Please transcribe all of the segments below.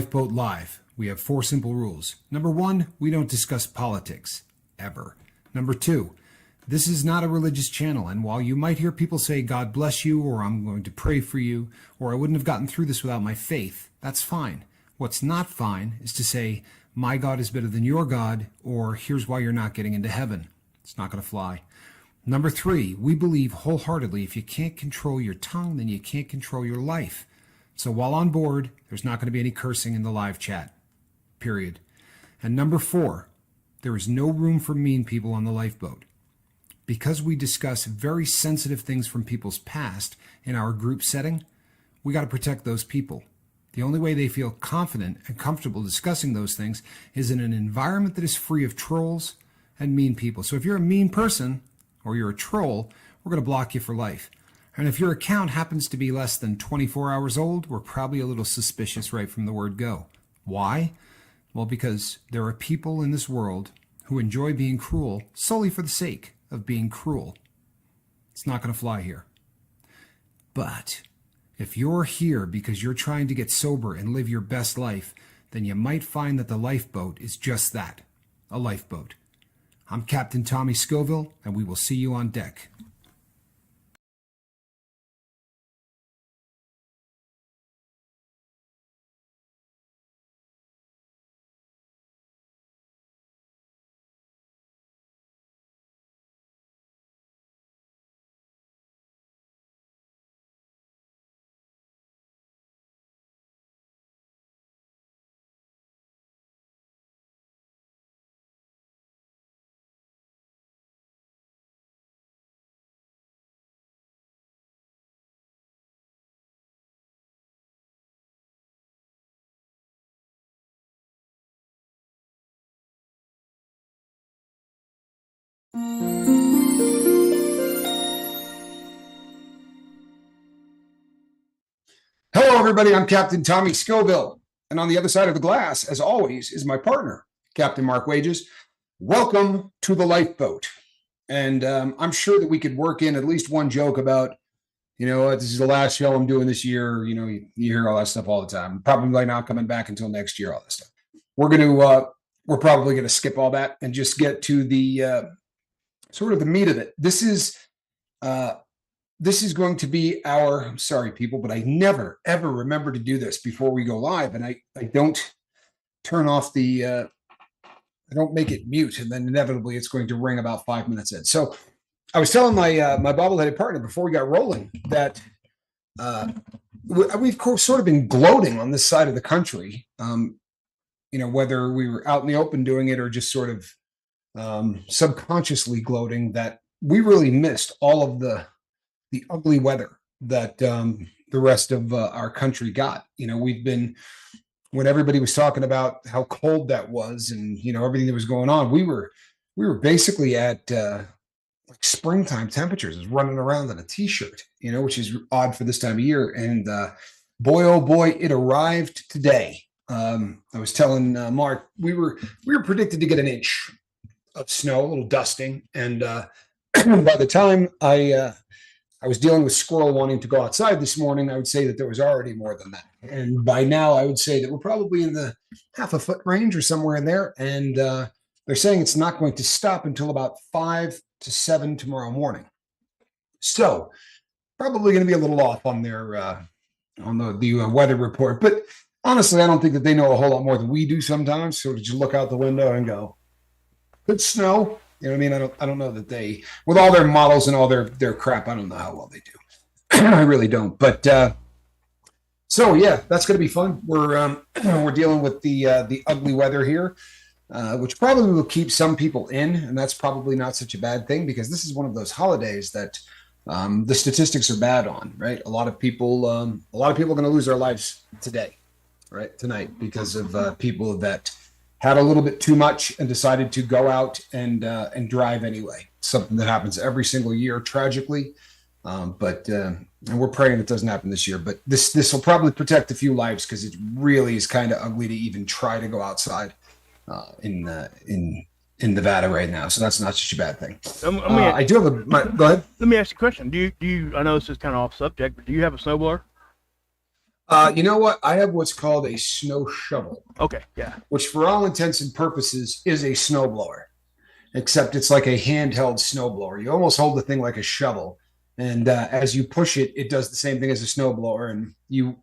Lifeboat Live, we have 4 simple rules. Number 1, we don't discuss politics, ever. Number 2, this is not a religious channel, and while you might hear people say, God bless you, or I'm going to pray for you, or I wouldn't have gotten through this without my faith, that's fine. What's not fine is to say, my God is better than your God, or here's why you're not getting into heaven. It's not going to fly. Number 3, we believe wholeheartedly if you can't control your tongue, then you can't control your life. So while on board, there's not going to be any cursing in the live chat, period. And number 4, there is no room for mean people on the lifeboat. Because we discuss very sensitive things from people's past in our group setting, we got to protect those people. The only way they feel confident and comfortable discussing those things is in an environment that is free of trolls and mean people. So if you're a mean person or you're a troll, we're going to block you for life. And if your account happens to be less than 24 hours old, we're probably a little suspicious right from the word go. Why? Well, because there are people in this world who enjoy being cruel solely for the sake of being cruel. It's not going to fly here. But if you're here because you're trying to get sober and live your best life, then you might find that the lifeboat is just that, a lifeboat. I'm Captain Tommy Scoville, and we will see you on deck. Hello, everybody. I'm Captain Tommy Scoville. And on the other side of the glass, as always, is my partner, Captain Mark Wages. Welcome to the lifeboat. And I'm sure that we could work in at least one joke about, this is the last show I'm doing this year. You hear all that stuff all the time. Probably not coming back until next year, all that stuff. We're probably going to skip all that and just get to the sort of the meat of it. This is going to be I'm sorry, people, but I never, ever remember to do this before we go live. And I don't turn off I don't make it mute. And then inevitably it's going to ring about 5 minutes in. So I was telling my bobbleheaded partner before we got rolling that we've sort of been gloating on this side of the country, whether we were out in the open doing it or just sort of subconsciously gloating that we really missed all of the ugly weather that the rest of our country got. We've been, when everybody was talking about how cold that was and, everything that was going on, we were basically at like springtime temperatures, running around in a t-shirt, which is odd for this time of year. And boy, oh boy, it arrived today. I was telling Mark, we were predicted to get an inch of snow, a little dusting. And by the time I was dealing with squirrel wanting to go outside this morning, I would say that there was already more than that. And by now, I would say that we're probably in the half a foot range or somewhere in there. And they're saying it's not going to stop until about 5 to 7 tomorrow morning. So probably going to be a little off on their on the weather report. But honestly, I don't think that they know a whole lot more than we do sometimes. So to just look out the window and go, good snow. You know what I mean? I don't know that they, with all their models and all their crap, I don't know how well they do. I really don't. But so yeah, that's going to be fun. We're dealing with the ugly weather here, which probably will keep some people in, and that's probably not such a bad thing because this is one of those holidays that the statistics are bad on. Right? A lot of people are going to lose their lives tonight, because of people that had a little bit too much and decided to go out and drive anyway. Something that happens every single year, tragically. But we're praying it doesn't happen this year. But this will probably protect a few lives because it really is kind of ugly to even try to go outside in Nevada right now. So that's not such a bad thing. I do have go ahead. Let me ask you a question. Do you? I know this is kind of off subject, but do you have a snowblower? You know what? I have what's called a snow shovel, Okay, yeah. which for all intents and purposes is a snowblower, except it's like a handheld snowblower. You almost hold the thing like a shovel. And as you push it, it does the same thing as a snowblower, and you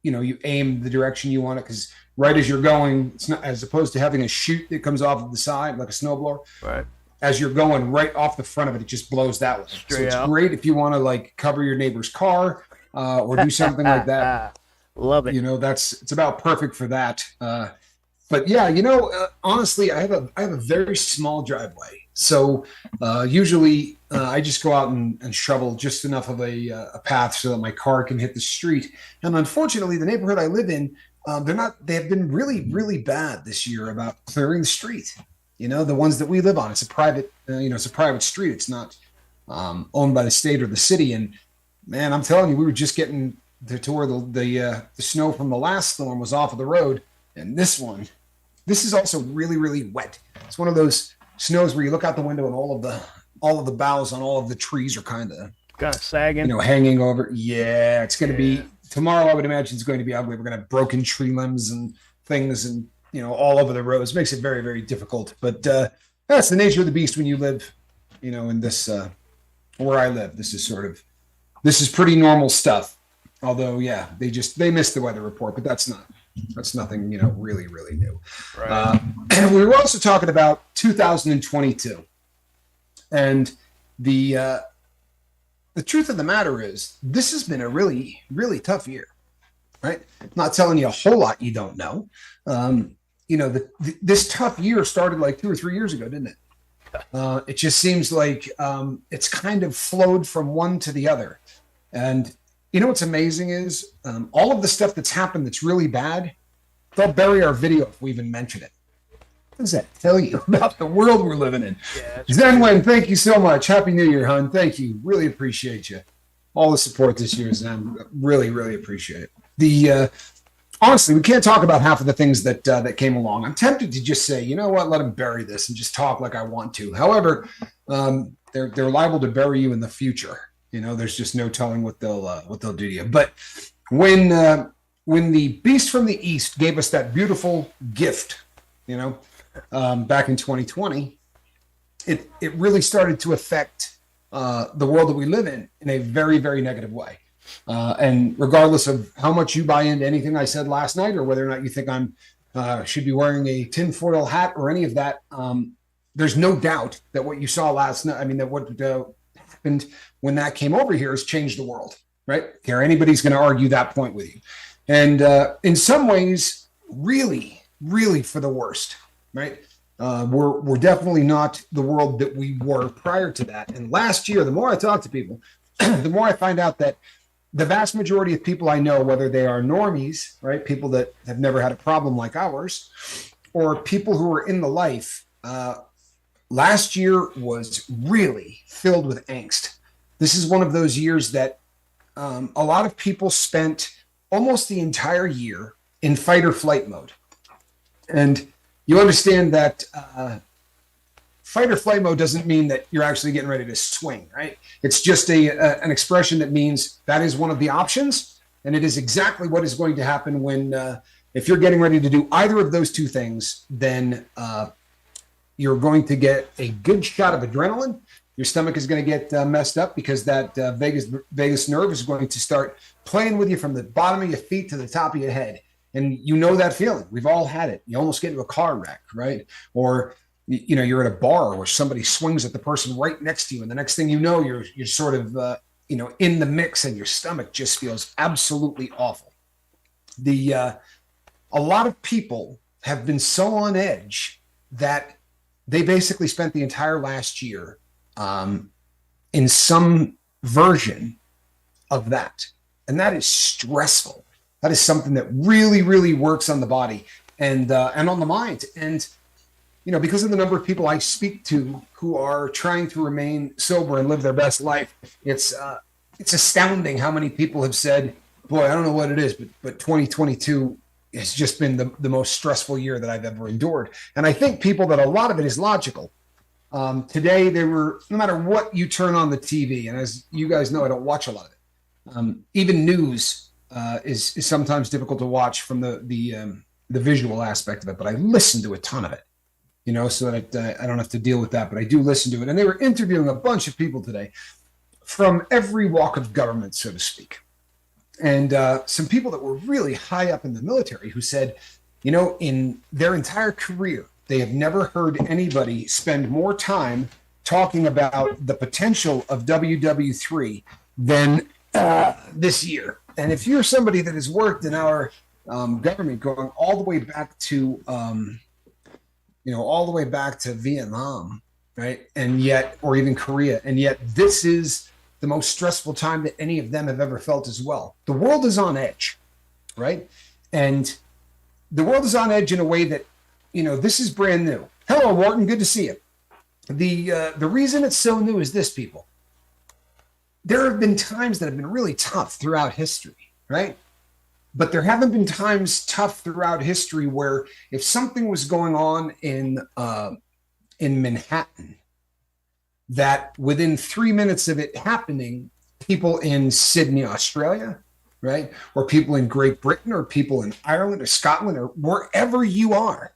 aim the direction you want it because right as you're going, it's not as opposed to having a chute that comes off of the side like a snowblower. Right. As you're going right off the front of it, it just blows that way. So Straight it's out. great if you want to like cover your neighbor's car or do something like that. Love it. It's about perfect for that. But yeah, honestly, I have a very small driveway, so usually I just go out and shovel just enough of a path so that my car can hit the street. And unfortunately, the neighborhood I live in, they're not. They have been really, really bad this year about clearing the street. The ones that we live on. It's a private, it's a private street. It's not owned by the state or the city. And man, I'm telling you, we were just getting to where the snow from the last storm was off of the road, and this is also really, really wet. It's one of those snows where you look out the window and all of the boughs on all of the trees are kind of Kind of sagging. hanging over. Yeah, it's going to Yeah. be tomorrow. I would imagine it's going to be ugly. We're going to have broken tree limbs and things, and all over the roads. Makes it very, very difficult. But that's the nature of the beast when you live, in this where I live. This is pretty normal stuff. Although, yeah, they missed the weather report, but that's nothing really, really new. Right. And we were also talking about 2022, and the truth of the matter is this has been a really, really tough year, right? Not telling you a whole lot you don't know. This tough year started like 2 or 3 years ago, didn't it? It just seems like it's kind of flowed from one to the other. And what's amazing is all of the stuff that's happened that's really bad, they'll bury our video if we even mention it. What does that tell you about the world we're living in? Yeah. Zenwin, thank you so much. Happy New Year, hon. Thank you. Really appreciate you. All the support this year, Zen. Really, really appreciate it. Honestly, we can't talk about half of the things that came along. I'm tempted to just say, you know what, let them bury this and just talk like I want to. However, they're liable to bury you in the future. There's just no telling what they'll do to you. But when the beast from the east gave us that beautiful gift, back in 2020, it really started to affect the world that we live in a very, very negative way. And regardless of how much you buy into anything I said last night, or whether or not you think I'm should be wearing a tinfoil hat or any of that, there's no doubt that what you saw last night, that what happened when that came over here has changed the world, right? Here, anybody's going to argue that point with you. And in some ways, really, really for the worst, right? We're definitely not the world that we were prior to that. And last year, the more I talk to people, the more I find out that the vast majority of people I know, whether they are normies, right, people that have never had a problem like ours, or people who are in the life, last year was really filled with angst. This is one of those years that a lot of people spent almost the entire year in fight or flight mode. And you understand that fight or flight mode doesn't mean that you're actually getting ready to swing, right? It's just an expression that means that is one of the options, and it is exactly what is going to happen when if you're getting ready to do either of those two things, then you're going to get a good shot of adrenaline. Your stomach is going to get messed up because that vagus nerve is going to start playing with you from the bottom of your feet to the top of your head. And you know that feeling. We've all had it. You almost get into a car wreck, right? Or you're at a bar where somebody swings at the person right next to you, and the next thing you know, you're sort of in the mix, and your stomach just feels absolutely awful. A lot of people have been so on edge that they basically spent the entire last year in some version of that, and that is stressful. That is something that really, really works on the body and on the mind. And because of the number of people I speak to who are trying to remain sober and live their best life, it's astounding how many people have said, "Boy, I don't know what it is, but 2022 has just been the most stressful year that I've ever endured." And I think people that a lot of it is logical. Today, no matter what you turn on the TV, and as you guys know, I don't watch a lot of it. Even news. is sometimes difficult to watch from the visual aspect of it, but I listen to a ton of it, so that I don't have to deal with that, but I do listen to it. And they were interviewing a bunch of people today from every walk of government, so to speak. And some people that were really high up in the military who said, in their entire career, they have never heard anybody spend more time talking about the potential of WW3 than this year. And if you're somebody that has worked in our government going all the way back to, all the way back to Vietnam, right? And yet, or even Korea, and yet this is the most stressful time that any of them have ever felt as well. The world is on edge, right? And the world is on edge in a way that, this is brand new. Hello, Wharton, good to see you. The reason it's so new is this, people. There have been times that have been really tough throughout history, right? But there haven't been times tough throughout history where if something was going on in Manhattan, that within 3 minutes of it happening, people in Sydney, Australia, right? Or people in Great Britain, or people in Ireland or Scotland, or wherever you are,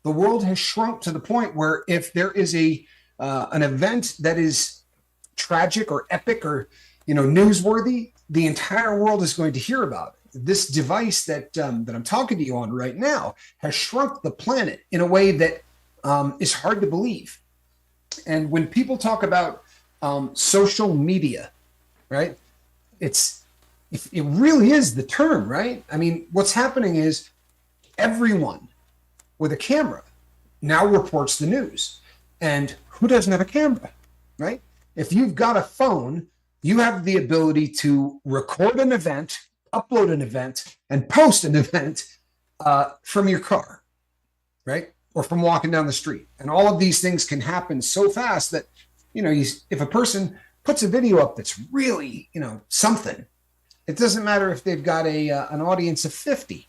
the world has shrunk to the point where if there is an event that is tragic or epic or newsworthy, the entire world is going to hear about it. This device that I'm talking to you on right now has shrunk the planet in a way that is hard to believe. And when people talk about social media, right, it really is the term, right? I mean, what's happening is everyone with a camera now reports the news. And who doesn't have a camera, right? If you've got a phone, you have the ability to record an event, upload an event, and post an event from your car, right? Or from walking down the street. And all of these things can happen so fast that, if a person puts a video up that's really, something, it doesn't matter if they've got an audience of 50,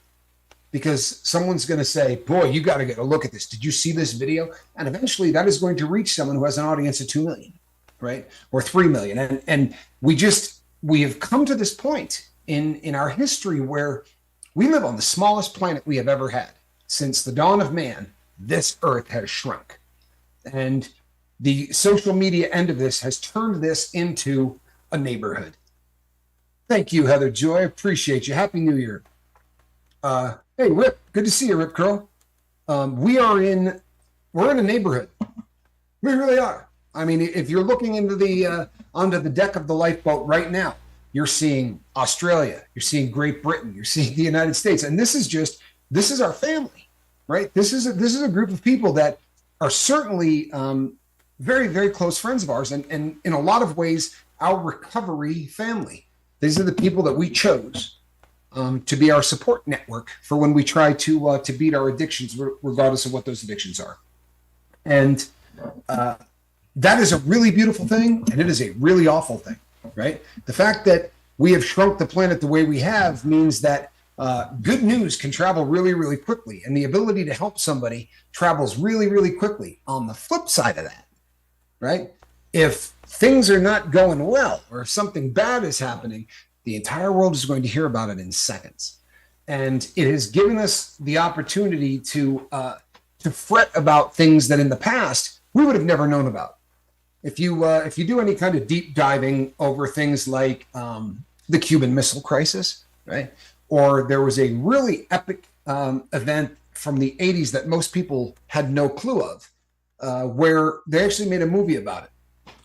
because someone's going to say, boy, you got to get a look at this. Did you see this video? And eventually that is going to reach someone who has an audience of 2 million, right? Or 3 million. And we have come to this point in our history where we live on the smallest planet we have ever had. Since the dawn of man, this earth has shrunk. And the social media end of this has turned this into a neighborhood. Thank you, Heather Joy. Appreciate you. Happy New Year. Hey, Rip, good to see you, Rip Curl. We're in a neighborhood. We really are. I mean, if you're looking into onto the deck of the lifeboat right now, you're seeing Australia, you're seeing Great Britain, you're seeing the United States, and this is our family, right? This is a group of people that are certainly very, very close friends of ours, and in a lot of ways, our recovery family. These are the people that we chose to be our support network for when we try to beat our addictions, regardless of what those addictions are. And that is a really beautiful thing, and it is a really awful thing, right? The fact that we have shrunk the planet the way we have means that good news can travel really, really quickly, and the ability to help somebody travels really, really quickly. On the flip side of that, right? If things are not going well, or if something bad is happening, the entire world is going to hear about it in seconds. And it has given us the opportunity to fret about things that in the past we would have never known about. If you do any kind of deep diving over things like the Cuban Missile Crisis, right? Or there was a really epic event from the 80s that most people had no clue of, where they actually made a movie about it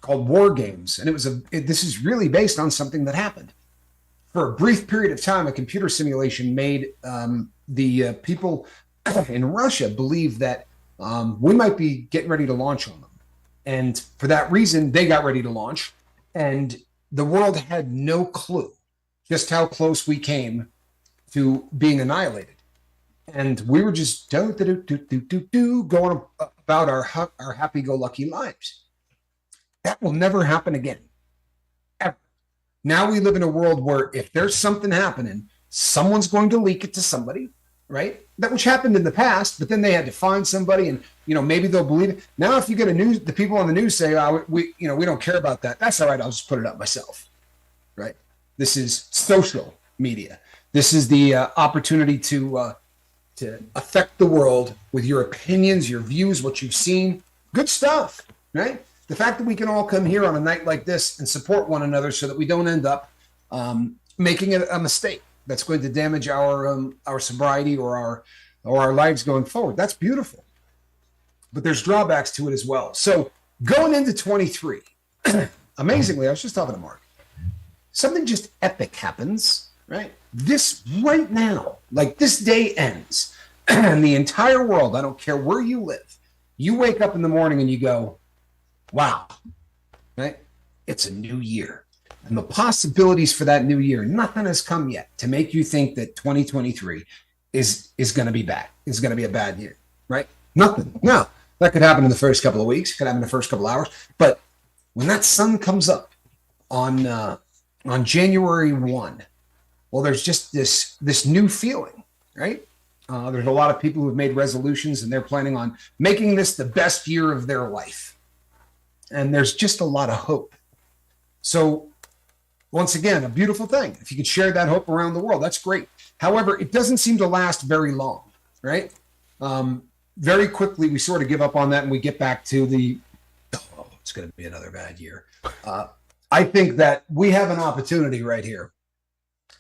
called War Games. And this is really based on something that happened. For a brief period of time, a computer simulation made the people in Russia believe that we might be getting ready to launch on them. And for that reason, they got ready to launch. And the world had no clue just how close we came to being annihilated. And we were just going about our happy-go-lucky lives. That will never happen again. Ever. Now we live in a world where if there's something happening, someone's going to leak it to somebody, right? That which happened in the past, but then they had to find somebody, and maybe they'll believe it. Now, if you get the people on the news say, "Oh, we don't care about that," that's all right. I'll just put it up myself, right? This is social media. This is the opportunity to affect the world with your opinions, your views, what you've seen. Good stuff, right? The fact that we can all come here on a night like this and support one another so that we don't end up making it a mistake that's going to damage our sobriety or our lives going forward. That's beautiful. But there's drawbacks to it as well. So going into 23, amazingly, I was just talking to Mark, something just epic happens, right? This right now, like this day ends, and the entire world, I don't care where you live, you wake up in the morning and you go, wow, right? It's a new year. And the possibilities for that new year, nothing has come yet to make you think that 2023 is going to be bad, is going to be a bad year, right? Nothing. No, that could happen in the first couple of weeks, could happen in the first couple of hours. But when that sun comes up on January 1, well, there's just this new feeling, right? There's a lot of people who have made resolutions and they're planning on making this the best year of their life. And there's just a lot of hope. So once again, a beautiful thing. If you could share that hope around the world, that's great. However, it doesn't seem to last very long, right? Very quickly, we sort of give up on that and we get back to it's going to be another bad year. I think that we have an opportunity right here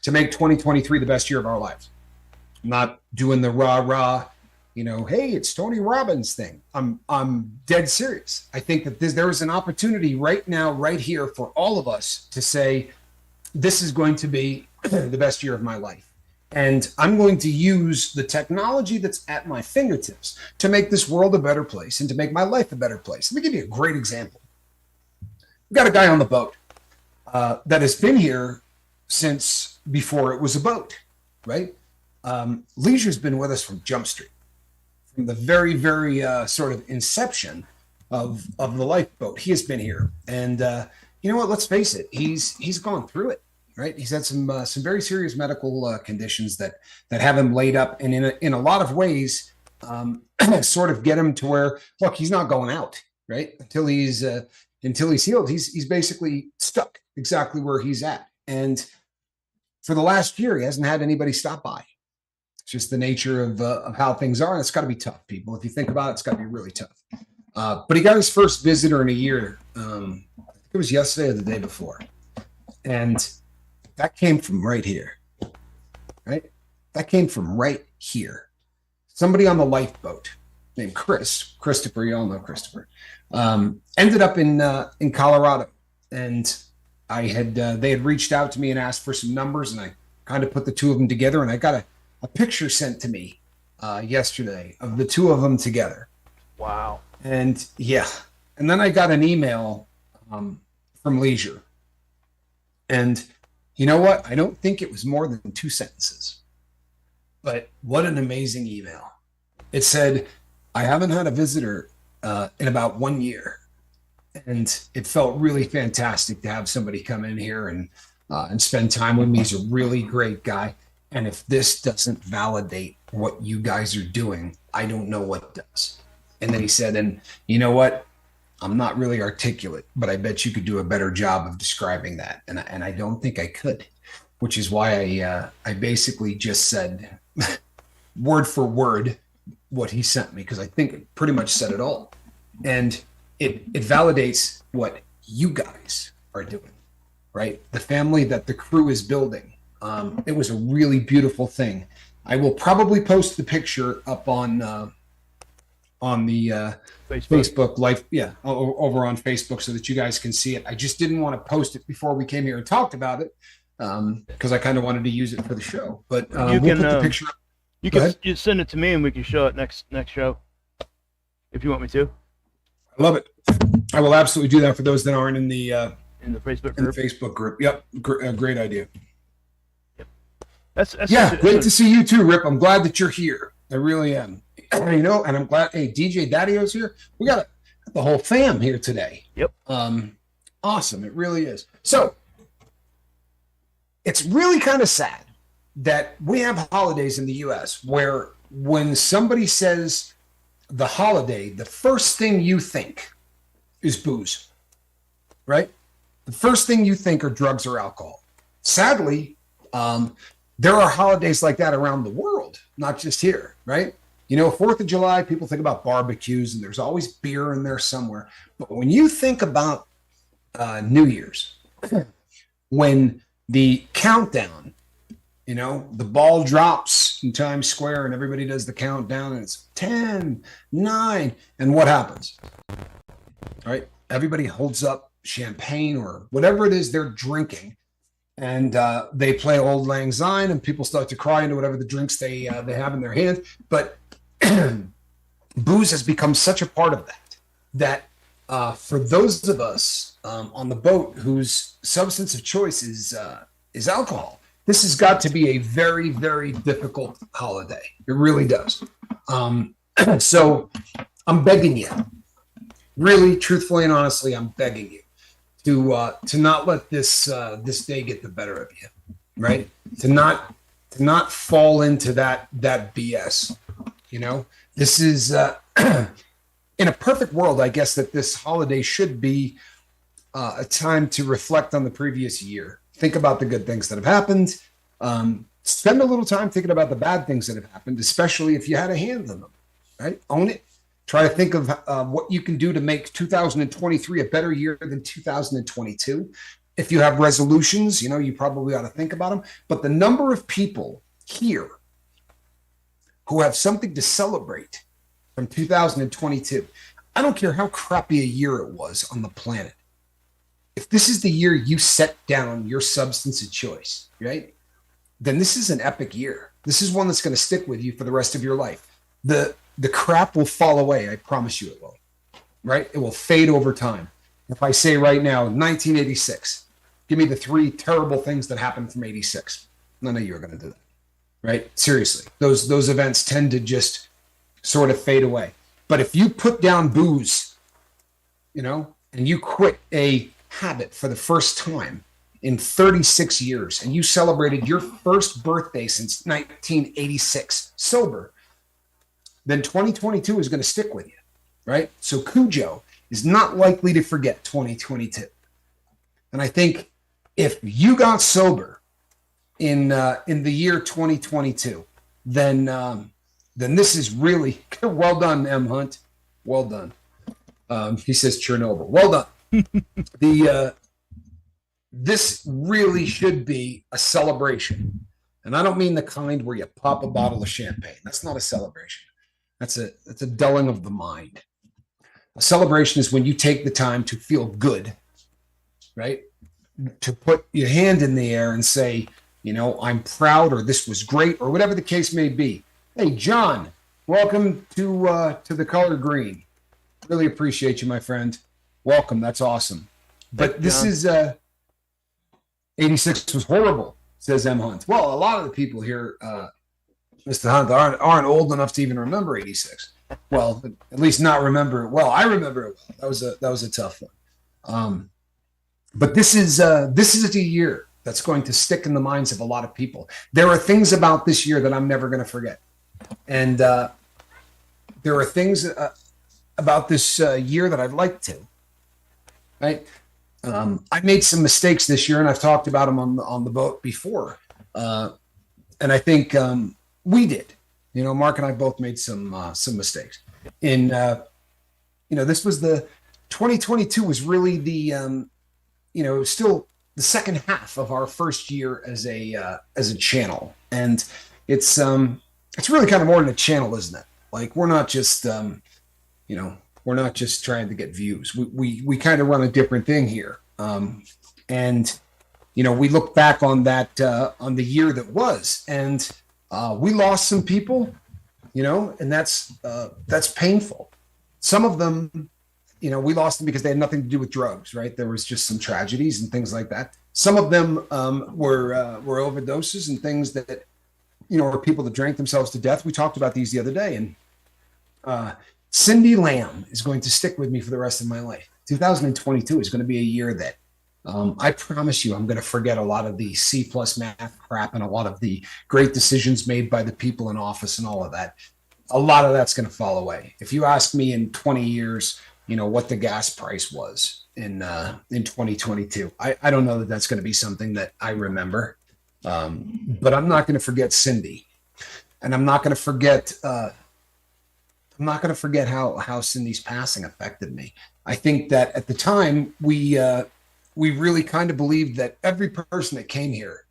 to make 2023 the best year of our lives. I'm not doing the rah-rah, hey, it's Tony Robbins thing. I'm dead serious. I think that there is an opportunity right now, right here for all of us to say, this is going to be the best year of my life. And I'm going to use the technology that's at my fingertips to make this world a better place and to make my life a better place. Let me give you a great example. We've got a guy on the boat that has been here since before it was a boat, right? Leisure's been with us from Jump Street, from the very, very sort of inception of the lifeboat. He has been here. And you know what? Let's face it. He's gone through it. Right, he's had some very serious medical conditions that have him laid up, and in a lot of ways, sort of get him to where, look, he's not going out, right, until he's healed. He's basically stuck exactly where he's at, and for the last year, he hasn't had anybody stop by. It's just the nature of how things are, and it's got to be tough, people. If you think about it, it's got to be really tough. But he got his first visitor in a year. I think it was yesterday or the day before, and that came from right here, right? That came from right here. Somebody on the lifeboat named Christopher, you all know Christopher, ended up in Colorado. And they had reached out to me and asked for some numbers, and I kind of put the two of them together, and I got a picture sent to me yesterday of the two of them together. Wow. And yeah. And then I got an email from Leisure. And you know what? I don't think it was more than 2 sentences, but what an amazing email. It said, I haven't had a visitor in about 1 year. And it felt really fantastic to have somebody come in here and spend time with me. He's a really great guy. And if this doesn't validate what you guys are doing, I don't know what does. And then he said, and you know what? I'm not really articulate, but I bet you could do a better job of describing that. And I don't think I could, which is why I basically just said word for word what he sent me, because I think it pretty much said it all. And it validates what you guys are doing, right? The family that the crew is building. It was a really beautiful thing. I will probably post the picture up on the Facebook live, over on Facebook, so that you guys can see it. I just didn't want to post it before we came here and talked about it, because I kind of wanted to use it for the show. But we'll put the picture up. You can just send it to me and we can show it next show if you want me to. I love it. I will absolutely do that for those that aren't in the Facebook group. In the Facebook group. Yep, great idea. Yep. Great to see you too, Rip. I'm glad that you're here. I really am. And I'm glad. Hey, DJ Daddy-O's here. We got the whole fam here today. Yep. Awesome. It really is. So it's really kind of sad that we have holidays in the U.S. where when somebody says the holiday, the first thing you think is booze, right? The first thing you think are drugs or alcohol. Sadly, there are holidays like that around the world, not just here, right? 4th of July, people think about barbecues and there's always beer in there somewhere. But when you think about New Year's, when the countdown, the ball drops in Times Square and everybody does the countdown and it's 10, 9, and what happens? All right. Everybody holds up champagne or whatever it is they're drinking, and they play Old Lang Syne, and people start to cry into whatever the drinks they have in their hand. But booze has become such a part of that for those of us on the boat whose substance of choice is alcohol, this has got to be a very, very difficult holiday. It really does. So I'm begging you, really, truthfully and honestly, I'm begging you to not let this day get the better of you, right? To not fall into that BS. This is in a perfect world, I guess that this holiday should be a time to reflect on the previous year. Think about the good things that have happened. Spend a little time thinking about the bad things that have happened, especially if you had a hand in them, right? Own it. Try to think of what you can do to make 2023 a better year than 2022. If you have resolutions, you probably ought to think about them. But the number of people here who have something to celebrate from 2022, I don't care how crappy a year it was on the planet. If this is the year you set down your substance of choice, right, then this is an epic year. This is one that's going to stick with you for the rest of your life. The crap will fall away. I promise you it will, right? It will fade over time. If I say right now, 1986, give me the 3 terrible things that happened from 86. None of you are going to do that, right? Seriously, those events tend to just sort of fade away. But if you put down booze, and you quit a habit for the first time in 36 years, and you celebrated your first birthday since 1986 sober, then 2022 is going to stick with you, right? So Cujo is not likely to forget 2022. And I think if you got sober in the year 2022, then this is really well done, M. Hunt. Well done. He says Chernobyl. Well done. This really should be a celebration. And I don't mean the kind where you pop a bottle of champagne. That's not a celebration. That's a dulling of the mind. A celebration is when you take the time to feel good, right? To put your hand in the air and say, I'm proud, or this was great, or whatever the case may be. Hey, John, welcome to the Color Green. Really appreciate you, my friend. Welcome. That's awesome. But this is 86 was horrible, says M. Hunt. Well, a lot of the people here, Mr. Hunt, aren't old enough to even remember 86. Well, at least not remember it well. I remember it well. That was a tough one. But this is a year that's going to stick in the minds of a lot of people. There are things about this year that I'm never going to forget, and there are things about this year that I'd like to. Right? I made some mistakes this year, and I've talked about them on the boat before, and I think we did. Mark and I both made some mistakes. In this was the 2022 was really the still the second half of our first year as a channel, and it's really kind of more than a channel, isn't it? Like we're not just we're not just trying to get views. We kind of run a different thing here, and we look back on that on the year that was, and we lost some people, and that's painful. Some of them, we lost them because they had nothing to do with drugs, right? There was just some tragedies and things like that. Some of them were overdoses and things that, were people that drank themselves to death. We talked about these the other day, and Cindy Lamb is going to stick with me for the rest of my life. 2022 is going to be a year that I promise you I'm going to forget a lot of the C+ math crap and a lot of the great decisions made by the people in office and all of that. A lot of that's going to fall away. If you ask me in 20 years, what the gas price was in 2022, I don't know that that's going to be something that I remember. But I'm not going to forget Cindy, and I'm not going to forget. How Cindy's passing affected me. I think that at the time we really kind of believed that every person that came here,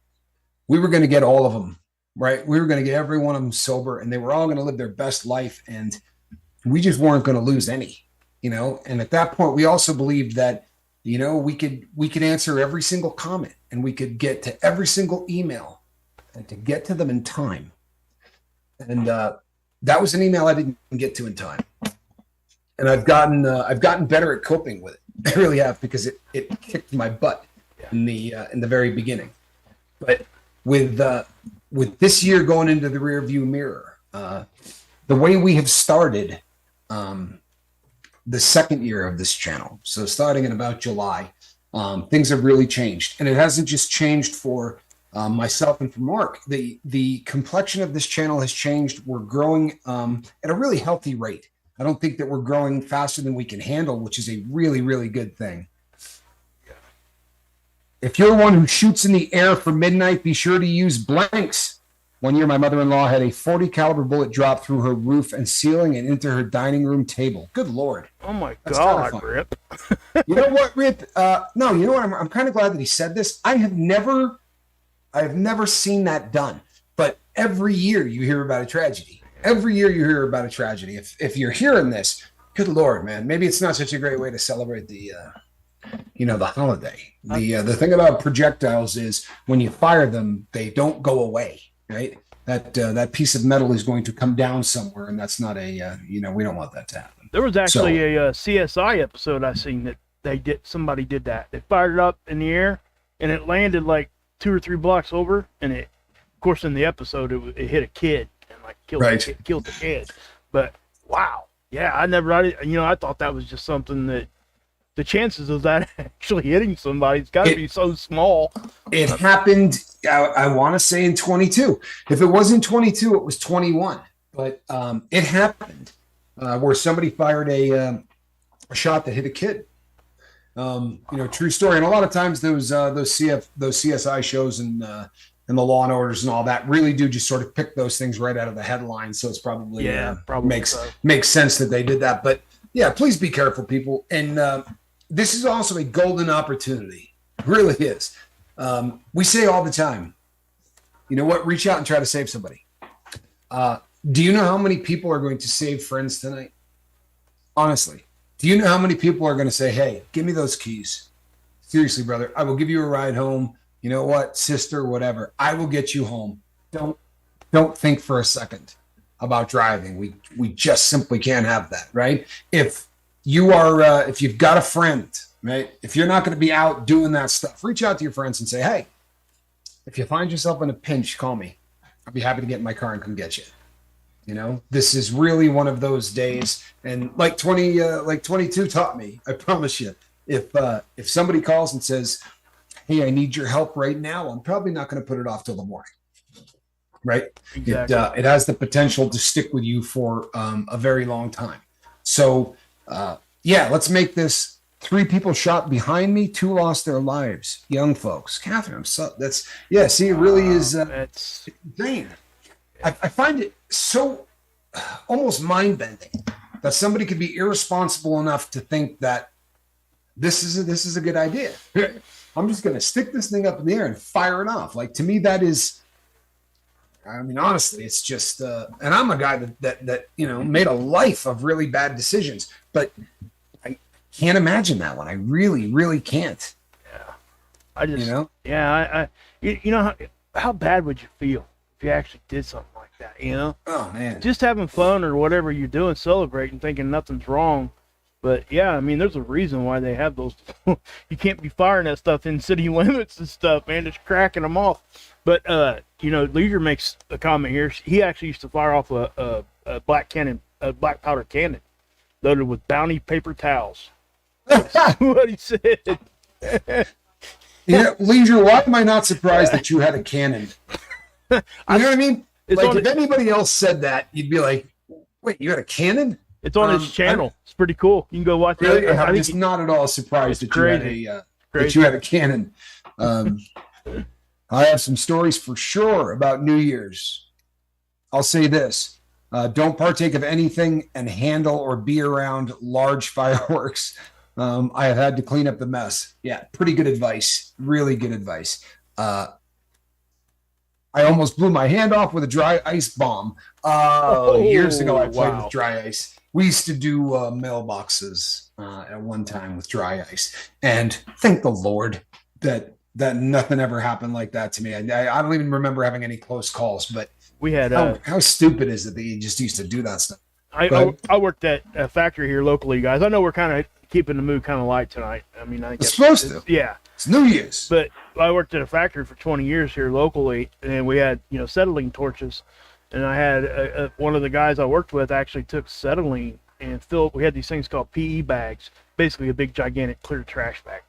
we were going to get all of them right. We were going to get every one of them sober, and they were all going to live their best life, and we just weren't going to lose any. And at that point, we also believed that we could answer every single comment, and we could get to every single email, and to get to them in time. And that was an email I didn't get to in time, and I've gotten better at coping with it. I really have, because it kicked my butt in the very beginning. But with this year going into the rear view mirror, the way we have started the second year of this channel, so starting in about July, things have really changed, and it hasn't just changed for myself and for Mark. The complexion of this channel has changed. We're growing at a really healthy rate. I don't think that we're growing faster than we can handle, which is a really, really good thing. If you're one who shoots in the air for midnight, be sure to use blanks. One year, my mother-in-law had a 40 caliber bullet drop through her roof and ceiling and into her dining room table. Good Lord. Oh my God, Rip. You know what, Rip? No, you know what? I'm kind of glad that he said this. I have never seen that done, but every year you hear about a tragedy. Every year you hear about a tragedy. If you're hearing this, good Lord, man, maybe it's not such a great way to celebrate the holiday. The thing about projectiles is when you fire them, they don't go away, right? That piece of metal is going to come down somewhere, and that's not we don't want that to happen. There was actually a CSI episode I seen that somebody did that. They fired it up in the air, and it landed like 2 or 3 blocks over, and of course, in the episode, it hit a kid and like killed the kid. But wow, yeah, I thought that was just something that the chances of that actually hitting somebody's got to be so small. It happened, I want to say in 22. If it wasn't 22, it was 21. But it happened where somebody fired a shot that hit a kid. True story. And a lot of times those CSI shows and the Law and Orders and all that really do just sort of pick those things right out of the headlines. So it's probably makes sense that they did that. But yeah, please be careful, people. And this is also a golden opportunity. It really is. We say all the time, you know what? Reach out and try to save somebody. Do you know how many people are going to save friends tonight? Honestly. Do you know how many people are going to say, hey, give me those keys? Seriously, brother, I will give you a ride home. You know what, sister, whatever. I will get you home. Don't think for a second about driving. We just simply can't have that, right? If you are, if you've got a friend, right? If you're not going to be out doing that stuff, reach out to your friends and say, hey, if you find yourself in a pinch, call me. I'll be happy to get in my car and come get you. This is really one of those days, and like 22 taught me. I promise you, if somebody calls and says, "Hey, I need your help right now," I'm probably not going to put it off till the morning. Right? Exactly. It has the potential to stick with you for a very long time. So, let's make this 3 people shot behind me, 2 lost their lives, young folks. Catherine, it really is it's insane. I find it so almost mind-bending that somebody could be irresponsible enough to think that this is a good idea. I'm just going to stick this thing up in the air and fire it off. Like, to me, that is, I mean, honestly, it's just, and I'm a guy that made a life of really bad decisions, but I can't imagine that one. I really, really can't. Yeah. I just, how bad would you feel if you actually did something like that, Oh, man. Just having fun or whatever you're doing, celebrating, thinking nothing's wrong. But, yeah, I mean, there's a reason why they have those. You can't be firing that stuff in city limits and stuff, man. Just cracking them off. But, Leisure makes a comment here. He actually used to fire off a black powder cannon loaded with Bounty paper towels. That's what he said. Leisure, why am I not surprised that you had a cannon? You know what I mean? Like, if anybody else said that, you'd be like, wait, you had a cannon? It's on his channel. It's pretty cool. You can go watch it. I'm just not at all surprised that you had a cannon. I have some stories for sure about New Year's. I'll say this. Don't partake of anything and handle or be around large fireworks. I have had to clean up the mess. Yeah, pretty good advice. Really good advice. Uh, I almost blew my hand off with a dry ice bomb. Years ago, I Oh, played with wow. dry ice. We used to do mailboxes at one time with dry ice, and thank the Lord that nothing ever happened like that to me. I don't even remember having any close calls, but We had how stupid is it that you just used to do that stuff? I, Go I ahead. I worked at a factory here locally, guys. I know we're kind of keeping the mood kind of light tonight. I mean, I think It's supposed it's to. yeah. It's New Year's. But I worked at a factory for 20 years here locally, and we had settling torches, and I had one of the guys I worked with actually took acetylene and filled. We had these things called PE bags, basically a big gigantic clear trash bag.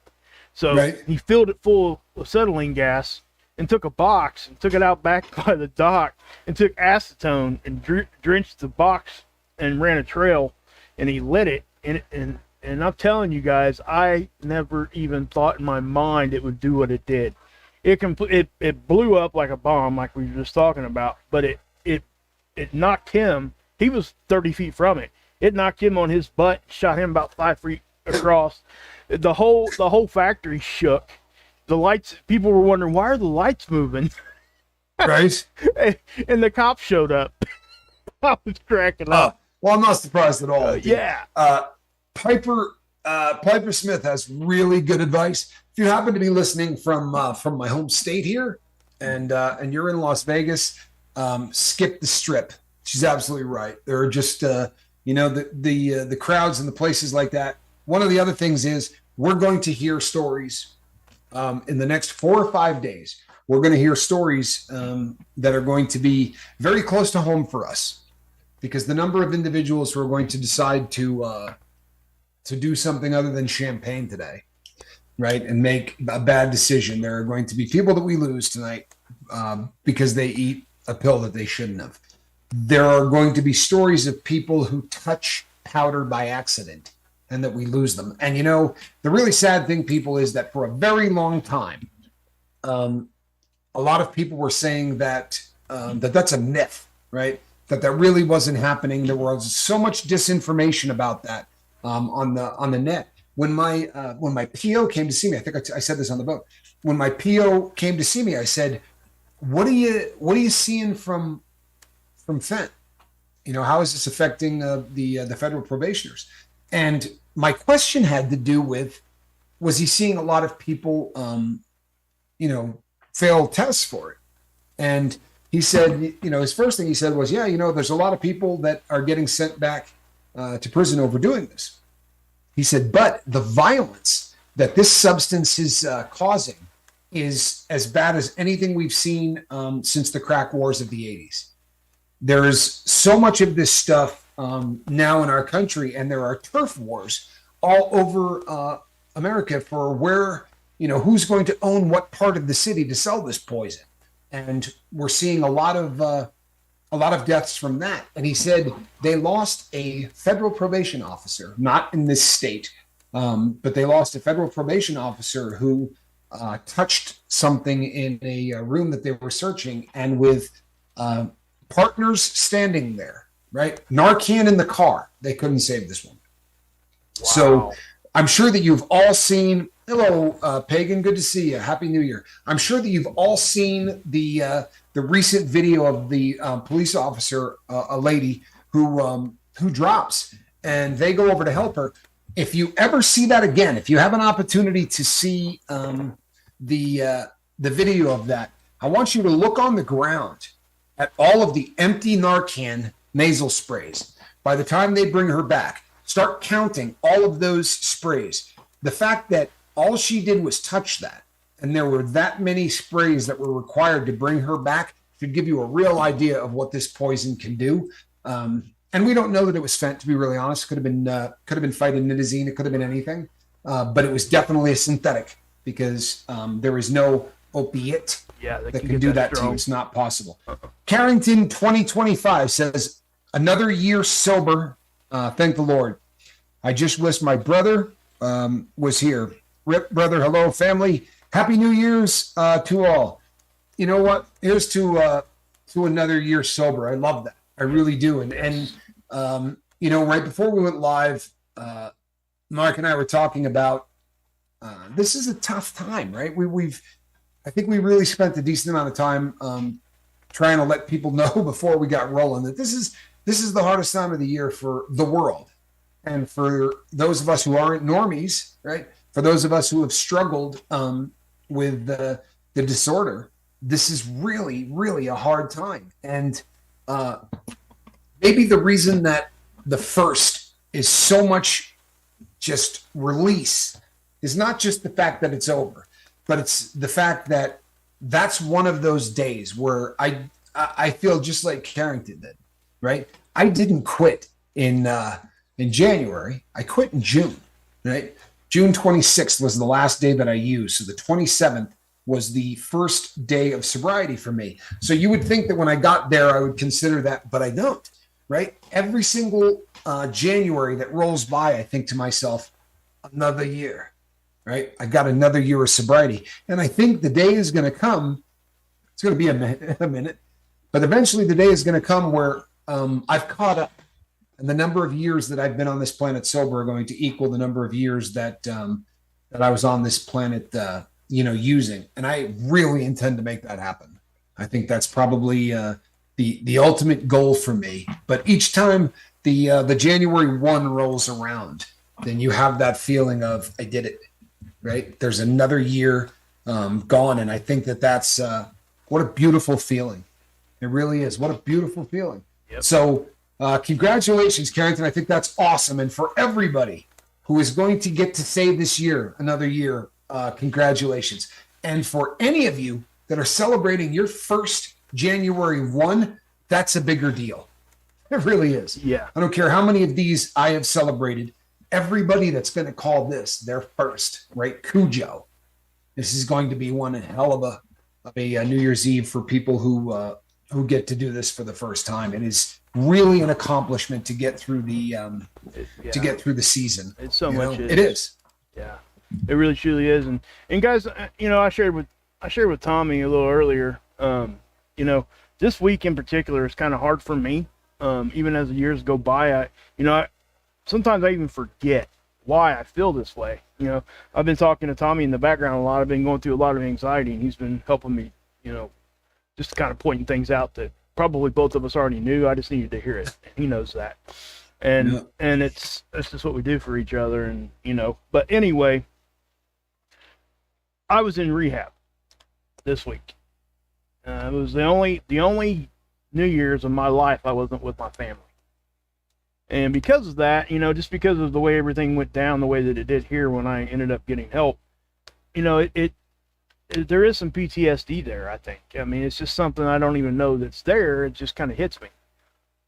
So Right. he filled it full of acetylene gas and took a box and took it out back by the dock and took acetone and drenched the box and ran a trail, and he lit it and I'm telling you guys, I never even thought in my mind it would do what it did. It blew up like a bomb, like we were just talking about. But it knocked him. He was 30 feet from it. It knocked him on his butt, shot him about 5 feet across. The whole factory shook. The lights. People were wondering, why are the lights moving? Right. And the cops showed up. I was cracking up. Well, I'm not surprised at all. Yeah. Piper Piper Smith has really good advice. If you happen to be listening from my home state here, and you're in Las Vegas, skip the Strip. She's absolutely right. There are just the crowds and the places like that. One of the other things is we're going to hear stories in the next 4 or 5 days. We're going to hear stories that are going to be very close to home for us, because the number of individuals who are going to decide to do something other than champagne today, right, and make a bad decision. There are going to be people that we lose tonight because they eat a pill that they shouldn't have. There are going to be stories of people who touch powder by accident and that we lose them. And the really sad thing, people, is that for a very long time, a lot of people were saying that that's a myth, right? That really wasn't happening. There was so much disinformation about that on the net. When my PO came to see me, I think I said this on the boat. When my PO came to see me, I said, "What are you seeing from Fent? How is this affecting the federal probationers?" And my question had to do with, was he seeing a lot of people, fail tests for it? And he said, his first thing he said was, yeah, there's a lot of people that are getting sent back to prison over doing this. He said, but the violence that this substance is causing is as bad as anything we've seen since the crack wars of the 80s. There's so much of this stuff now in our country, and there are turf wars all over America for where, who's going to own what part of the city to sell this poison. And we're seeing a lot of deaths from that. And he said they lost a federal probation officer, not in this state, but they lost a federal probation officer who touched something in a room that they were searching, and with partners standing there, right? Narcan in the car. They couldn't save this woman. Wow. So I'm sure that you've all seen, hello, Pagan, good to see you. Happy New Year. I'm sure that you've all seen the recent video of the police officer, a lady who drops, and they go over to help her. If you ever see that again, if you have an opportunity to see the video of that, I want you to look on the ground at all of the empty Narcan nasal sprays. By the time they bring her back, start counting all of those sprays. The fact that all she did was touch that, and there were that many sprays that were required to bring her back, should give you a real idea of what this poison can do. And we don't know that it was Fent, to be really honest. Could have been phytonidazine. It could have been anything, but it was definitely a synthetic, because there is no opiate that can do that to you. It's not possible. Carrington 2025 says, another year sober. Thank the Lord. I just wish my brother was here. Rip, brother, hello, family. Happy New Year's to all. you know what? Here's to another year sober. I love that. I really do. You know, right before we went live, Mark and I were talking about this is a tough time, right? We've I think we really spent a decent amount of time trying to let people know before we got rolling that this is the hardest time of the year for the world, and for those of us who aren't normies, right? For those of us who have struggled with the disorder, this is really, really a hard time. And maybe the reason that the first is so much just release is not just the fact that it's over, but it's the fact that that's one of those days where I feel just like Carrington did, right? I didn't quit in January. I quit in June, right? June 26th was the last day that I used. So the 27th was the first day of sobriety for me. So you would think that when I got there, I would consider that, but I don't, right? Every single January that rolls by, I think to myself, another year, right? I got another year of sobriety. And I think the day is going to come. It's going to be a minute, but eventually the day is going to come where I've caught up. And the number of years that I've been on this planet sober are going to equal the number of years that that I was on this planet, using. And I really intend to make that happen. I think that's probably the ultimate goal for me. But each time the January 1 rolls around, then you have that feeling of I did it, right? There's another year gone, and I think that's what a beautiful feeling. It really is. What a beautiful feeling. Yep. So. Congratulations, Carrington. I think that's awesome. And for everybody who is going to get to say this year, another year, congratulations. And for any of you that are celebrating your first January 1, that's a bigger deal. It really is. Yeah. I don't care how many of these I have celebrated. Everybody that's going to call this their first, right? Cujo. This is going to be one hell of a New Year's Eve for people who get to do this for the first time. It is really an accomplishment to get through the to get through the season. It's so much. It is. Yeah, it really truly is. And guys, I shared with Tommy a little earlier. This week in particular is kind of hard for me. Even as the years go by, sometimes I even forget why I feel this way. I've been talking to Tommy in the background a lot. I've been going through a lot of anxiety, and he's been helping me. Just kind of pointing things out that probably both of us already knew. I just needed to hear it. He knows that. And it's just what we do for each other. And, but anyway, I was in rehab this week. It was the only New Year's of my life I wasn't with my family. And because of that, just because of the way everything went down, the way that it did here when I ended up getting help, there is some PTSD there, I think. I mean, it's just something I don't even know that's there. It just kind of hits me.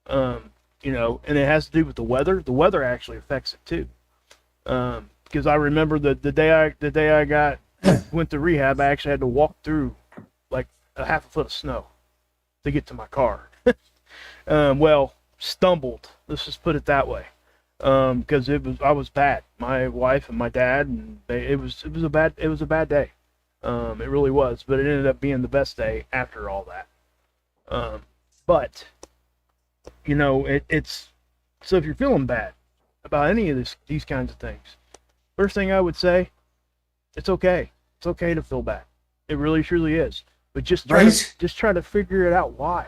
And it has to do with the weather. The weather actually affects it too. Because I remember the day I went to rehab, I actually had to walk through like a half a foot of snow to get to my car. Stumbled. Let's just put it that way. Because I was bad. My wife and my dad, and it was a bad day. It really was, but it ended up being the best day after all that. But it's so if you're feeling bad about any of these kinds of things, first thing I would say, it's okay. It's okay to feel bad. It really truly is. But just try to figure it out why.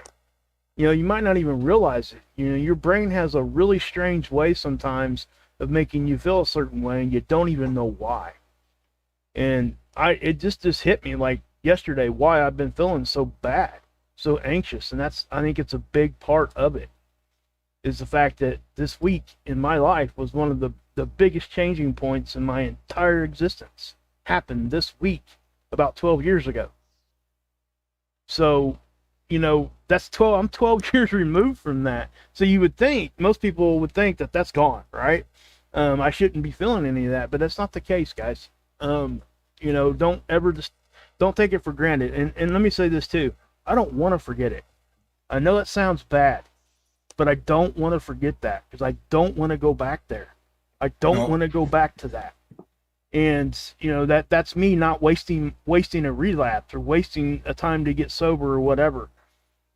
You might not even realize it. Your brain has a really strange way sometimes of making you feel a certain way, and you don't even know why. And it just hit me like yesterday why I've been feeling so bad, so anxious. And I think it's a big part of it, is the fact that this week in my life was one of the biggest changing points in my entire existence. Happened this week about 12 years ago. So, that's 12, I'm 12 years removed from that. So you would think, most people would think that that's gone, right? I shouldn't be feeling any of that, but that's not the case, guys. Don't take it for granted. And let me say this too. I don't want to forget it. I know it sounds bad, but I don't want to forget that because I don't want to go back there. I don't want to go back to that. And that's me not wasting a relapse or wasting a time to get sober or whatever.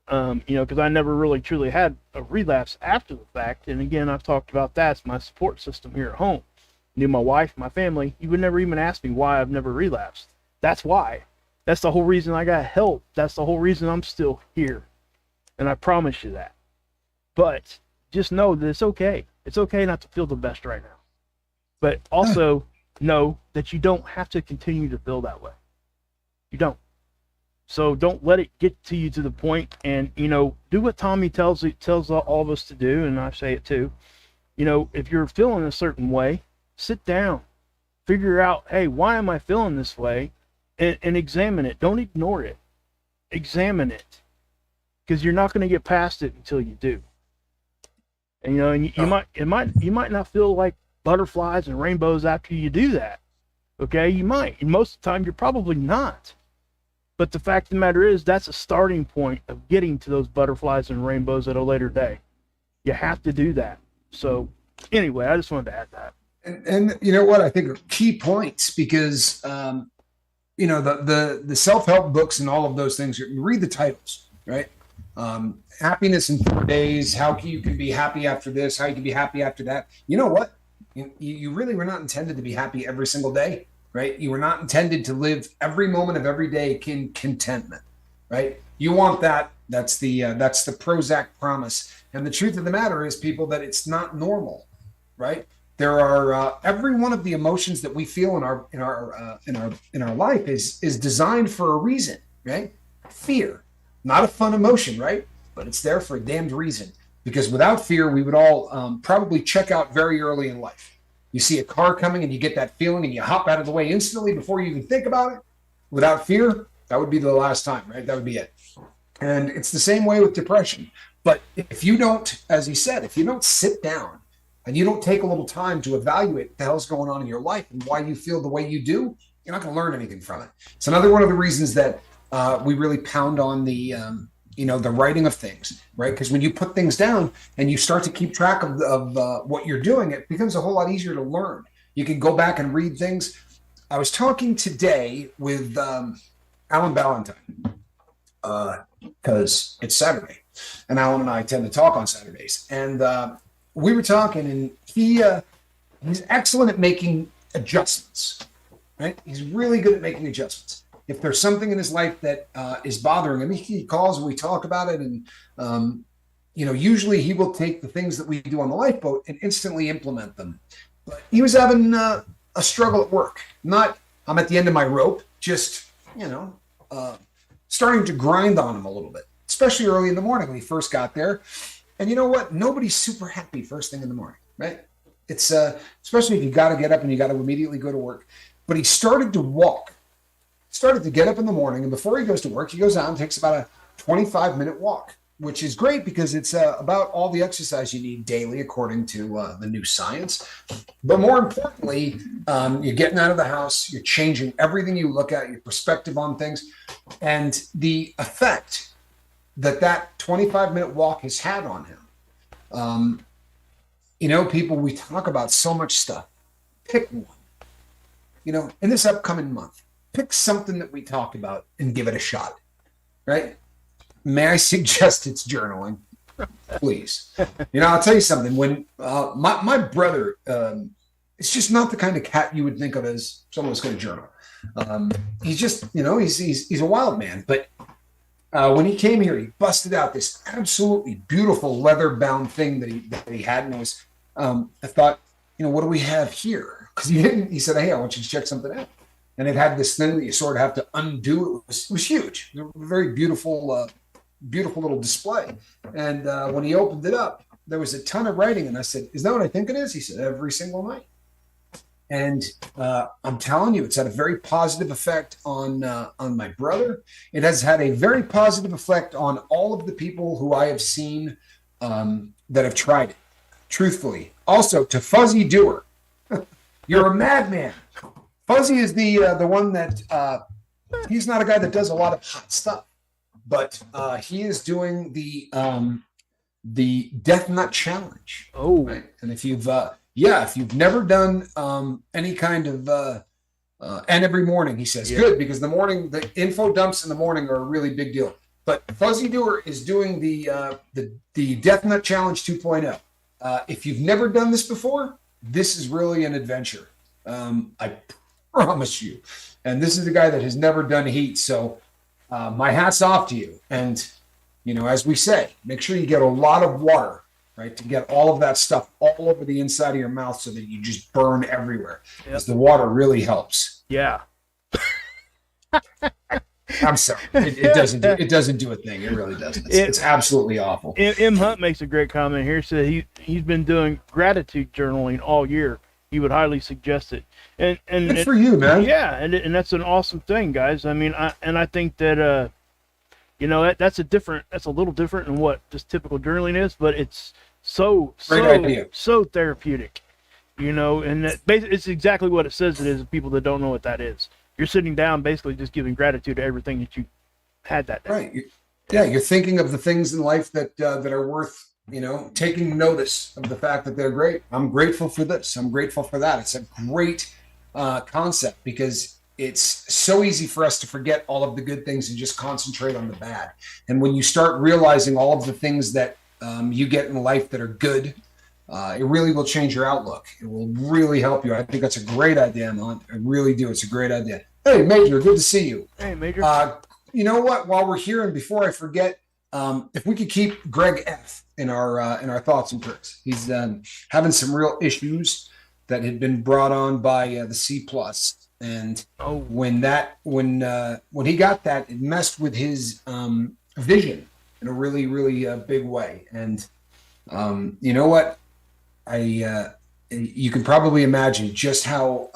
Because I never really truly had a relapse after the fact. And again, I've talked about that. It's my support system here at home. My wife, my family, you would never even ask me why I've never relapsed. That's why. That's the whole reason I got help. That's the whole reason I'm still here. And I promise you that. But just know that it's okay. It's okay not to feel the best right now. But also know that you don't have to continue to feel that way. You don't. So don't let it get to you to the point, and do what Tommy tells all of us to do, and I say it too. If you're feeling a certain way, sit down, figure out, hey, why am I feeling this way, and examine it. Don't ignore it. Examine it, because you're not going to get past it until you do. And you might not feel like butterflies and rainbows after you do that. Okay, you might, and most of the time you're probably not. But the fact of the matter is, that's a starting point of getting to those butterflies and rainbows at a later day. You have to do that. So anyway, I just wanted to add that. And you know what? I think are key points, because, the self-help books and all of those things, you read the titles, right? Happiness in 4 days, how you can be happy after this, how you can be happy after that. You know what? You really were not intended to be happy every single day. Right? You were not intended to live every moment of every day in contentment, right? You want that. That's the Prozac promise. And the truth of the matter is, people, that it's not normal, right? There are every one of the emotions that we feel in our life is designed for a reason, right? Fear, not a fun emotion, right? But it's there for a damned reason. Because without fear, we would all probably check out very early in life. You see a car coming and you get that feeling and you hop out of the way instantly before you even think about it. Without fear, that would be the last time, right? That would be it. And it's the same way with depression. But if you don't, as he said, if you don't sit down and you don't take a little time to evaluate what the hell's going on in your life and why you feel the way you do, you're not going to learn anything from it. It's another one of the reasons that we really pound on the writing of things, right? Because when you put things down and you start to keep track of what you're doing, it becomes a whole lot easier to learn. You can go back and read things. I was talking today with Alan Ballantyne, because it's Saturday, and Alan and I tend to talk on Saturdays. And we were talking, and he's excellent at making adjustments, right? He's really good at making adjustments. If there's something in his life that is bothering him, he calls and we talk about it. And, usually he will take the things that we do on the lifeboat and instantly implement them. But he was having a struggle at work. Not, I'm at the end of my rope, just, starting to grind on him a little bit, especially early in the morning when he first got there. And you know what? Nobody's super happy first thing in the morning, right? It's especially if you got to get up and you got to immediately go to work. But he started to get up in the morning, and before he goes to work, he goes out and takes about a 25-minute walk, which is great because it's about all the exercise you need daily, according to the new science. But more importantly, you're getting out of the house, you're changing everything you look at, your perspective on things, and the effect that 25-minute walk has had on him. People, we talk about so much stuff. Pick one, in this upcoming month. Pick something that we talk about and give it a shot, right? May I suggest it's journaling, please? I'll tell you something. When my brother, it's just not the kind of cat you would think of as someone who's going to journal. He's just, he's a wild man. But when he came here, he busted out this absolutely beautiful leather-bound thing that he had, and it was. I thought, what do we have here? Because he said, hey, I want you to check something out. And it had this thing that you sort of have to undo. It was huge. It was a very beautiful, beautiful little display. And when he opened it up, there was a ton of writing. And I said, is that what I think it is? He said, every single night. And I'm telling you, it's had a very positive effect on my brother. It has had a very positive effect on all of the people who I have seen that have tried it, truthfully. Also, to Fuzzy Doer, you're a madman. Fuzzy is the one that he's not a guy that does a lot of hot stuff, but he is doing the Death Nut Challenge. Oh, right? And if you've Yeah, if you've never done any kind of and every morning, he says, Yeah. good, because the info dumps in the morning are a really big deal. But Fuzzy Doer is doing the Death Nut Challenge 2.0. If you've never done this before, this is really an adventure. I promise you. And this is a guy that has never done heat, so my hat's off to you. And as we say, make sure you get a lot of water, right, to get all of that stuff all over the inside of your mouth so that you just burn everywhere. Because the water really helps. Yeah. I'm sorry, it doesn't do a thing. It really doesn't. It's absolutely awful. M. Hunt makes a great comment here. Said he's been doing gratitude journaling all year. He would highly suggest it. And good for you, man. Yeah, and that's an awesome thing, guys. I mean, I think that that's a little different than what just typical journaling is, but it's so therapeutic. And it's exactly what it says it is to people that don't know what that is. You're sitting down basically just giving gratitude to everything that you had that day. Right. You're thinking of the things in life that are worth, taking notice of the fact that they're great. I'm grateful for this. I'm grateful for that. It's a great concept because it's so easy for us to forget all of the good things and just concentrate on the bad. And when you start realizing all of the things that you get in life that are good, it really will change your outlook. It will really help you. I think that's a great idea, man. I really do. It's a great idea. Hey, Major, good to see you. Hey, Major. You know what? While we're here, and before I forget, if we could keep Greg F in our thoughts and prayers. He's having some real issues that had been brought on by the C+, and when he got that, it messed with his vision in a really, really big way. And you know what? You can probably imagine just how,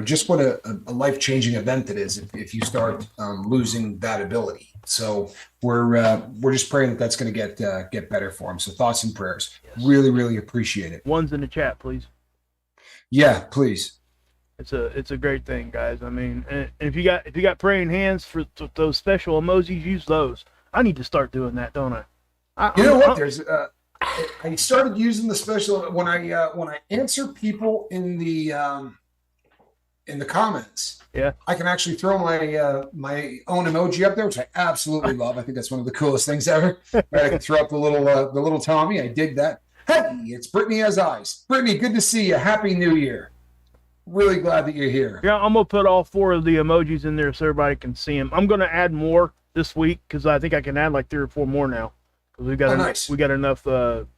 just what a life-changing event it is if you start losing that ability. So we're just praying that that's going to get better for him. So thoughts and prayers. Yes. Really, really appreciate it. One's in the chat, please. Yeah, please. It's a great thing, guys. I mean, and if you got praying hands for those special emojis, use those. I need to start doing that, don't I? You know what? I started using the special when I answer people in the comments. Yeah, I can actually throw my own emoji up there, which I absolutely love. I think that's one of the coolest things ever. Right, I can throw up the little Tommy. I dig that. Hey, it's Brittany Has Eyes. Brittany, good to see you. Happy New Year. Really glad that you're here. Yeah, I'm gonna put all 4 of the emojis in there so everybody can see them. I'm gonna add more this week because I think I can add like 3 or 4 more now. We got enough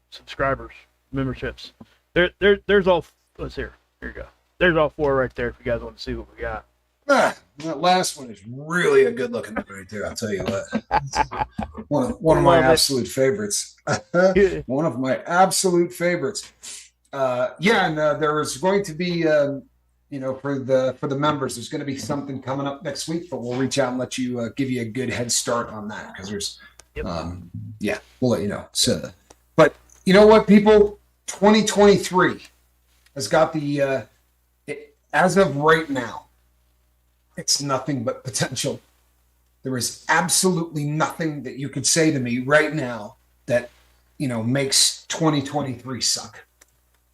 subscribers, memberships. There's all. Let's hear. Here you go. There's all 4 right there. If you guys want to see what we got. That last one is really a good looking one right there. I'll tell you what. One of my absolute favorites. One of my absolute favorites. And there is going to be for the members, there's going to be something coming up next week, but we'll reach out and let you give you a good head start on that because there's. Yep. We'll let you know. So, but you know what, people, 2023 has got as of right now, it's nothing but potential. There is absolutely nothing that you could say to me right now that, makes 2023 suck.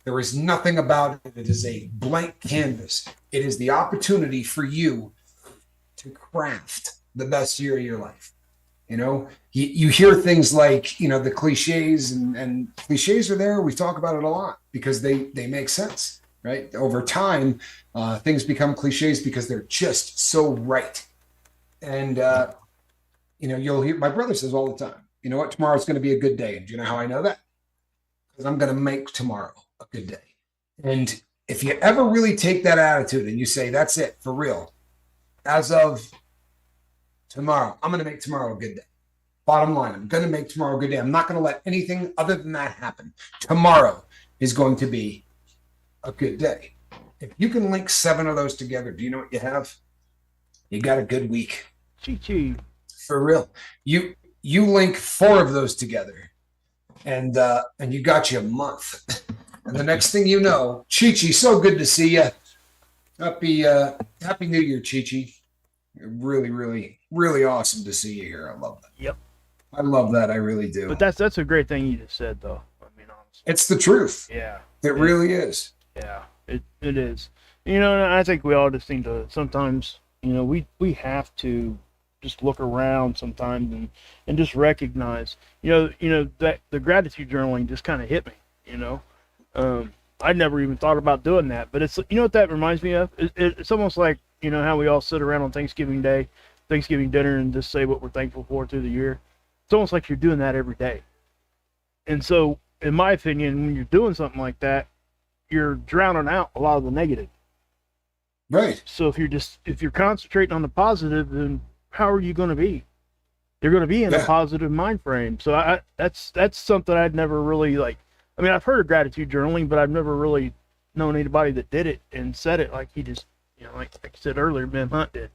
There is nothing about it. It is a blank canvas. It is the opportunity for you to craft the best year of your life. You hear things like, the cliches and cliches are there. We talk about it a lot because they make sense, right? Over time, things become cliches because they're just so right. And, you'll hear, my brother says all the time, you know what, tomorrow's going to be a good day. And do you know how I know that? Because I'm going to make tomorrow a good day. And if you ever really take that attitude and you say, that's it for real, as of tomorrow, I'm going to make tomorrow a good day. Bottom line, I'm going to make tomorrow a good day. I'm not going to let anything other than that happen. Tomorrow is going to be a good day. If you can link 7 of those together, do you know what you have? You got a good week. Chi-chi. For real. You link 4 of those together and you got you a month. And the next thing you know, Chi-chi, so good to see you. Happy New Year, Chi-chi. Really, really, really awesome to see you here. I love that. Yep. I love that. I really do. But that's a great thing you just said, though. I mean, It's the truth. Yeah. It It, really is. yeah. It is. You know, and I think we all just need to sometimes, you know, we have to just look around sometimes and just recognize, you know that the gratitude journaling just kind of hit me, you know. I never even thought about doing that, but it's, you know what that reminds me of? It's almost like, you know, how we all sit around on Thanksgiving Day, Thanksgiving dinner, and just say what we're thankful for through the year. It's almost like you're doing that every day. And so, in my opinion, when you're doing something like that, you're drowning out a lot of the negative. Right. So if you're concentrating on the positive, then how are you going to be? You're going to be in a Yeah. positive mind frame. So that's something I'd never really like. I mean, I've heard of gratitude journaling, but I've never really known anybody that did it and said it like he just, you know, like I said earlier, Ben Hunt did.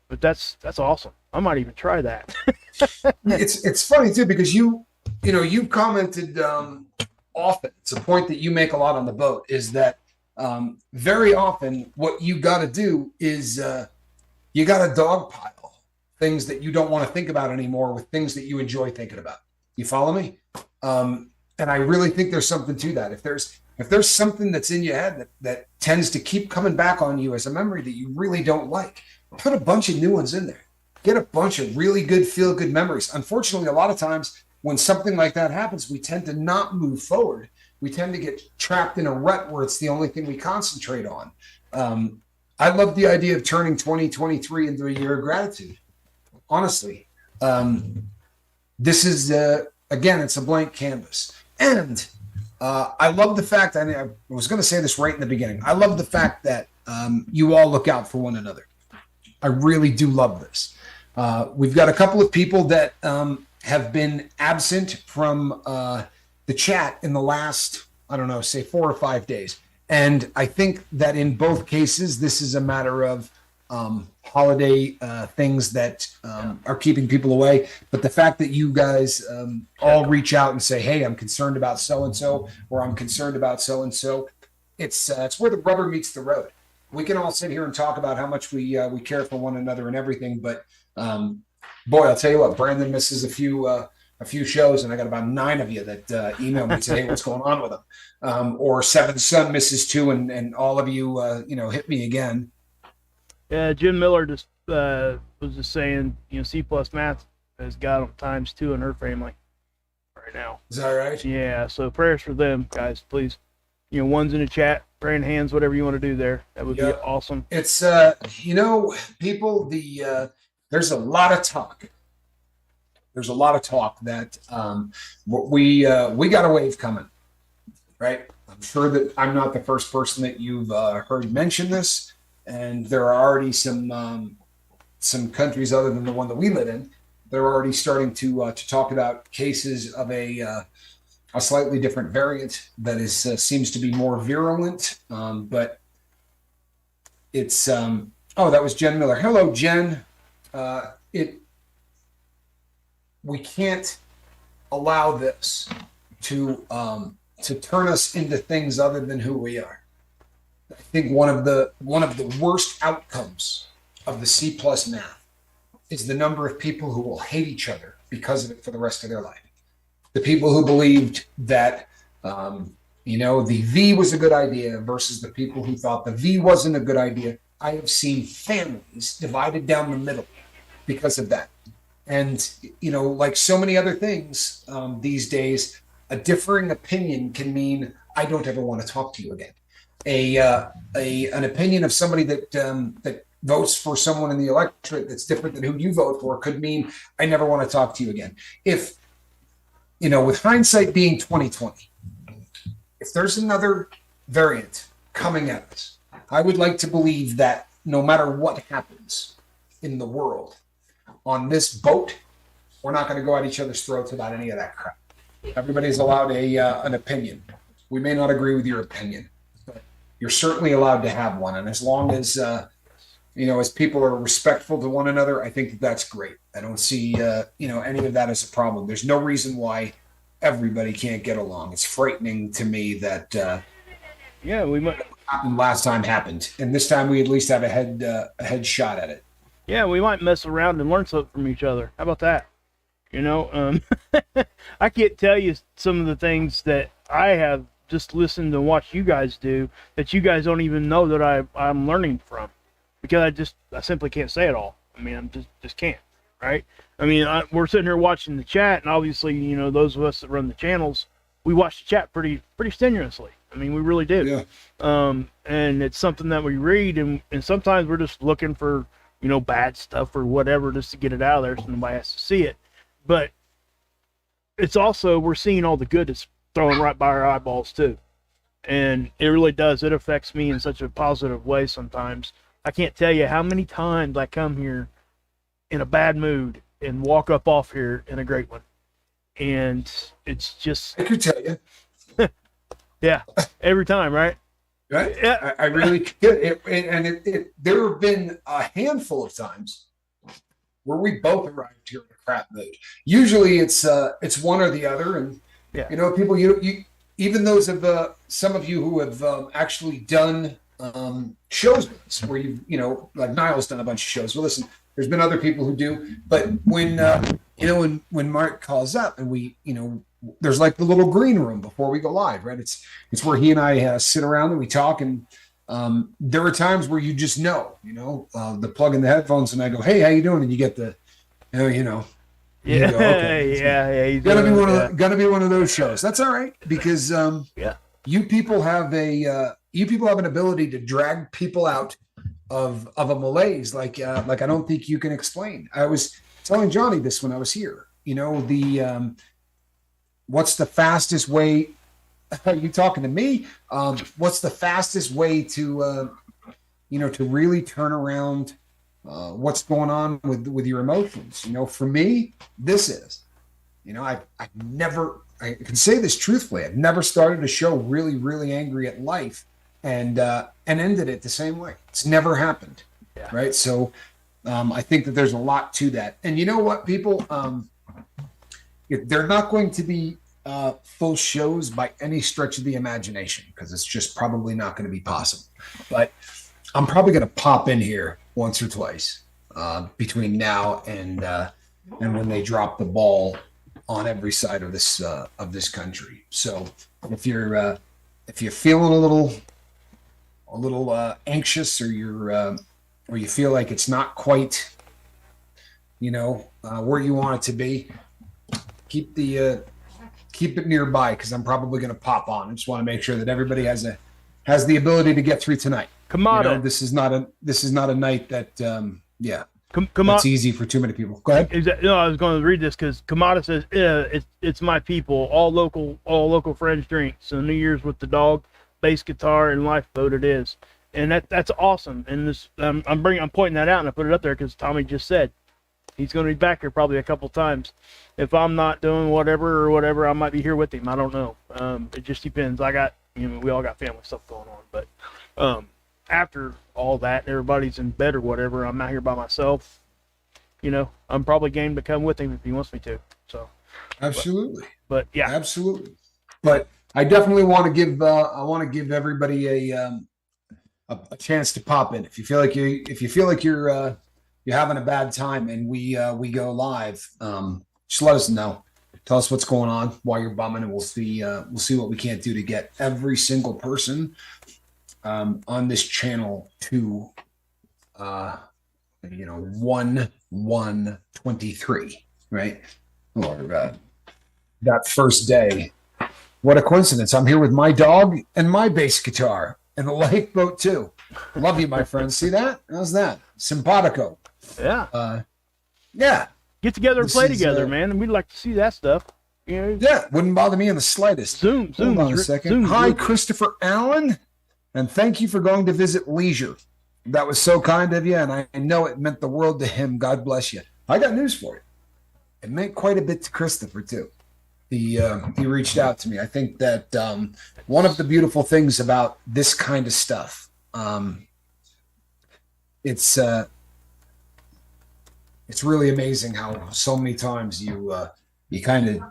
But that's awesome. I might even try that. It's funny too, because you've commented often. It's a point that you make a lot on the boat, is that very often what you got to do is you got to dogpile things that you don't want to think about anymore with things that you enjoy thinking about. You follow me? And I really think there's something to that. If there's something that's in your head that tends to keep coming back on you as a memory that you really don't like, put a bunch of new ones in there. Get a bunch of really good feel good memories. Unfortunately, a lot of times when something like that happens, we tend to not move forward. We tend to get trapped in a rut where it's the only thing we concentrate on. I love the idea of turning 2023 into a year of gratitude. Honestly, this is again, it's a blank canvas, and I love the fact. I was going to say this right in the beginning. I love the fact that you all look out for one another. I really do love this. We've got a couple of people that have been absent from the chat in the last, I don't know, say 4 or 5 days. And I think that in both cases, this is a matter of holiday things that are keeping people away. But the fact that you guys all reach out and say, hey, I'm concerned about so-and-so, or I'm concerned about so-and-so, it's where the rubber meets the road. We can all sit here and talk about how much we care for one another and everything, but boy, I'll tell you what, Brandon misses a few shows, and I got about 9 of you that email me and say, hey, what's going on with them? Or Seventh Son misses 2, and all of you, hit me again. Yeah, Jim Miller just was just saying, you know, C plus math has got them ×2 in her family right now. Is that right? Yeah, so prayers for them, guys, please. You know, one's in the chat, praying hands, whatever you want to do there. That would be awesome. It's people, there's a lot of talk. There's a lot of talk that we got a wave coming, right? I'm sure that I'm not the first person that you've heard mention this, and there are already some countries other than the one that we live in. They're already starting to talk about cases of a slightly different variant that is seems to be more virulent, but it's that was Jen Miller. Hello, Jen. We can't allow this to turn us into things other than who we are. I think one of the worst outcomes of the C plus math is the number of people who will hate each other because of it for the rest of their life. The people who believed that the V was a good idea versus the people who thought the V wasn't a good idea. I have seen families divided down the middle because of that. And, like so many other things these days, a differing opinion can mean I don't ever want to talk to you again. An opinion of somebody that votes for someone in the electorate that's different than who you vote for could mean I never want to talk to you again. If, with hindsight being 2020, if there's another variant coming at us, I would like to believe that no matter what happens in the world, on this boat, we're not going to go at each other's throats about any of that crap. Everybody's allowed an opinion. We may not agree with your opinion, but you're certainly allowed to have one. And as long as, as people are respectful to one another, I think that's great. I don't see, any of that as a problem. There's no reason why everybody can't get along. It's frightening to me that we might happened last time happened, and this time we at least have a head shot at it. Yeah, we might mess around and learn something from each other. How about that? I can't tell you some of the things that I have just listened and watched you guys do that you guys don't even know that I'm learning from, because I simply can't say it all. I mean, I'm just can't, right? I mean, we're sitting here watching the chat, and obviously, you know, those of us that run the channels, we watch the chat pretty strenuously. I mean, we really do. Yeah. And it's something that we read, and sometimes we're just looking for, you know, bad stuff or whatever just to get it out of there so nobody has to see it. But it's also, we're seeing all the good that's thrown right by our eyeballs too. And it really does. It affects me in such a positive way sometimes. I can't tell you how many times I come here in a bad mood and walk up off here in a great one. And it's just... I could tell you. Yeah, every time, right? Right? Yeah. I really could. There have been a handful of times where we both arrived here in a crap mood. Usually it's one or the other. And, Yeah. you know, people, you even those of some of you who have actually done shows with us, where you know, like Niall's done a bunch of shows. Well, listen, there's been other people who do, but when you know, when Mark calls up and we, you know, there's like the little green room before we go live, right? It's where he and I sit around and we talk, and there are times where you just know, you know, the plug in the headphones and I go, "Hey, how you doing?" And you get the, you know. Yeah, go, okay. yeah. Gonna be one of those shows. That's all right, because you people have an ability to drag people out of a malaise like I don't think you can explain. I was telling Johnny this when I was here. You know, the what's the fastest way? Are you talking to me? What's the fastest way to you know, to really turn around what's going on with your emotions? You know, for me, this is, you know, I can say this truthfully. I've never started a show really angry at life and ended it the same way. It's never happened. Yeah. Right. So I think that there's a lot to that. And you know what, people, they're not going to be full shows by any stretch of the imagination, because it's just probably not going to be possible. But I'm probably going to pop in here once or twice between now and when they drop the ball on every side of this country. So if you're feeling a little anxious, or or you feel like it's not quite, you know, where you want it to be, keep it nearby, because I'm probably going to pop on. I just want to make sure that everybody has the ability to get through tonight. Kamada. You know, this is not a night that Kamada, that's easy for too many people. Go ahead. No, I was going to read this because Kamada says, it's my people, all local friends drink. So New Year's with the dog, bass guitar, and lifeboat it is. And that's awesome. And this I'm pointing that out, and I put it up there because Tommy just said he's going to be back here probably a couple times. If I'm not doing whatever, I might be here with him. I don't know. It just depends. We all got family stuff going on, but after all that, everybody's in bed or whatever, I'm out here by myself. You know, I'm probably game to come with him if he wants me to. So absolutely. But yeah, absolutely. But I definitely want to give everybody a chance to pop in. If you feel like you're having a bad time and we go live, just let us know. Tell us what's going on while you're bumming, and we'll see what we can't do to get every single person on this channel to 1/1/23, right? Or that first day. What a coincidence. I'm here with my dog and my bass guitar and the lifeboat too. Love you, my friend. See that? How's that? Simpatico. Yeah. Yeah. Get together and play together, man. And we'd like to see that stuff. You know? Yeah, wouldn't bother me in the slightest. Hold on a second. Hi, Christopher Allen. And thank you for going to visit Leisure. That was so kind of you, and I know it meant the world to him. God bless you. I got news for you. It meant quite a bit to Christopher too. He reached out to me. I think that one of the beautiful things about this kind of stuff, it's really amazing how so many times you kind of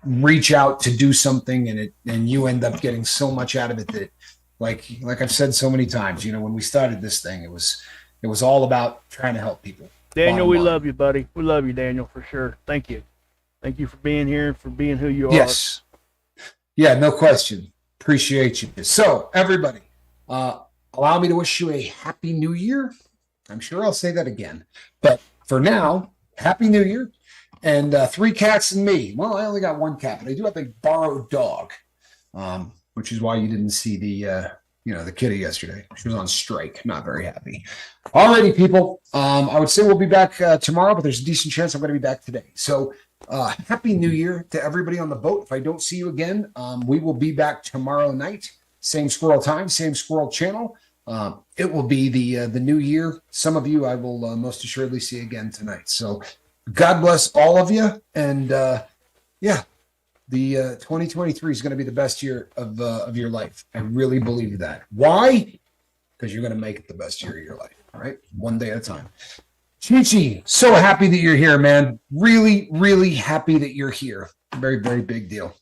reach out to do something, and you end up getting so much out of it that, like I've said so many times, you know, when we started this thing, it was all about trying to help people. Daniel, we love you, buddy. We love you, Daniel, for sure. Thank you for being here, for being who you are. Yes. Yeah, no question. Appreciate you. So, everybody, allow me to wish you a happy new year. I'm sure I'll say that again. But for now, happy new year. And three cats and me. Well, I only got one cat, but I do have a borrowed dog, which is why you didn't see the kitty yesterday. She was on strike. Not very happy. Alrighty, people. I would say we'll be back tomorrow, but there's a decent chance I'm going to be back today. So happy new year to everybody on the boat. If I don't see you again, we will be back tomorrow night. Same squirrel time, same squirrel channel. It will be the new year. Some of you I will most assuredly see again tonight. So God bless all of you. And yeah, the 2023 is going to be the best year of your life. I really believe that. Why? Because you're going to make it the best year of your life. All right. One day at a time. Chi-Chi, so happy that you're here, man. Really, really happy that you're here. Very, very big deal.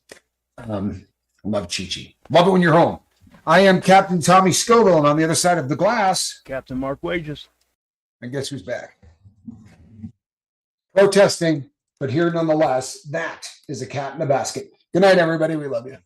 Love Chi-Chi. Love it when you're home. I am Captain Tommy Scoville, and on the other side of the glass, Captain Mark Wages. and guess who's back? Protesting, but here nonetheless. That is a cat in a basket. Good night, everybody. We love you.